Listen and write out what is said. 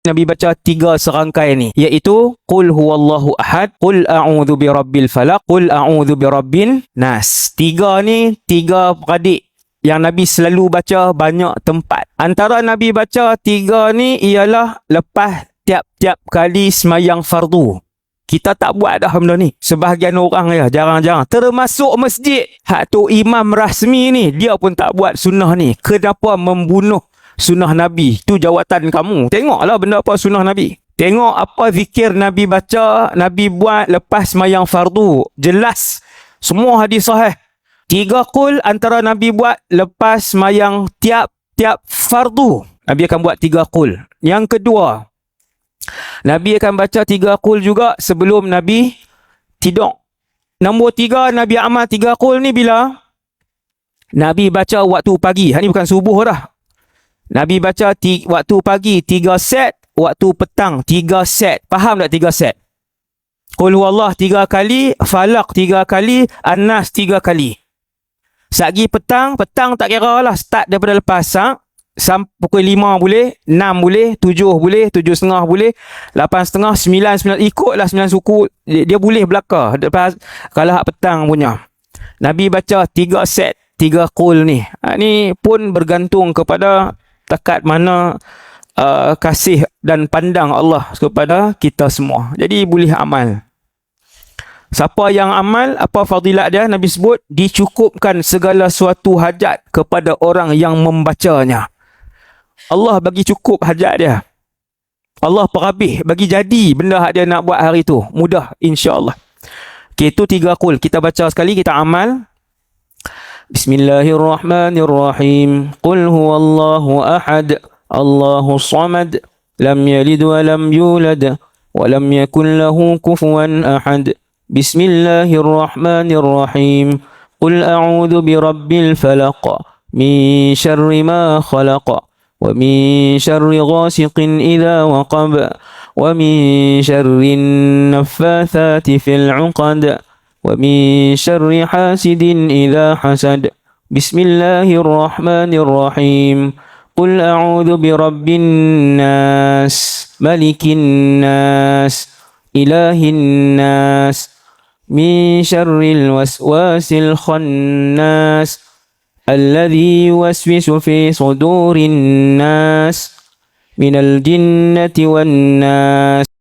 Nabi baca 3 serangkai ni, iaitu qul huwallahu ahad, qul a'udzu birabbil falaq, qul a'udzu birabbin nas. 3 ni 3 peradik yang Nabi selalu baca banyak tempat. Antara Nabi baca 3 ni ialah lepas tiap-tiap kali semayang fardu. Kita tak buat dah benda ni. Sebahagian orang ya, jarang-jarang. Termasuk masjid. Hak tu imam rasmi ni, dia pun tak buat sunnah ni. Kenapa membunuh sunnah Nabi? Tu jawatan kamu. Tengoklah benda apa sunnah Nabi. Tengok apa zikir Nabi baca, Nabi buat lepas semayang fardu. Jelas. Semua hadis sahih. 3 qul antara Nabi buat lepas semayang tiap-tiap fardu. Nabi akan buat 3 qul. Yang kedua, Nabi akan baca 3 qul juga sebelum Nabi tidur. Nombor 3, Nabi amal 3 qul ni bila? Nabi baca waktu pagi. Ini bukan subuh dah. Nabi baca waktu pagi 3 set, waktu petang 3 set. Faham tak 3 set? Qul huwallah 3 kali, falak 3 kali, an-nas 3 kali. Sagi petang tak kira lah. Start daripada lepas sampai pukul 5 boleh, 6 boleh, 7 boleh, 7.30 boleh, 8.30, 9, ikutlah 9 suku. Dia boleh belakang. Lepas, kalau hak petang punya. Nabi baca 3 set, 3 qul ni. Ni pun bergantung kepada takat mana kasih dan pandang Allah kepada kita semua. Jadi boleh amal. Siapa yang amal, apa fadilat dia? Nabi sebut, dicukupkan segala suatu hajat kepada orang yang membacanya. Allah bagi cukup hajat dia. Allah perhabis bagi jadi benda yang dia nak buat hari tu. Mudah insya-Allah. Okay, itu 3 qul. Kita baca sekali, kita amal. Bismillahirrahmanirrahim. Qul huwallahu ahad, Allahus samad, lam yalid wa lam yulad wa lam yakul lahu kufuwan ahad. Bismillahirrahmanirrahim. Qul a'udzu birabbil falaq, min syarri ma khalaq, wa min syarri ghasiqin idza waqab, wa min syarri naffathati fil 'uqad, wa min syarri hasidin idza hasad. Bismillahirrahmanirrahim. Qul a'udzu birabbin nas, malikin nas, ilahin nas, min syarril waswasil khannas, alladhi yuwaswisu fi sudurin nas, minal jinnati wan nas.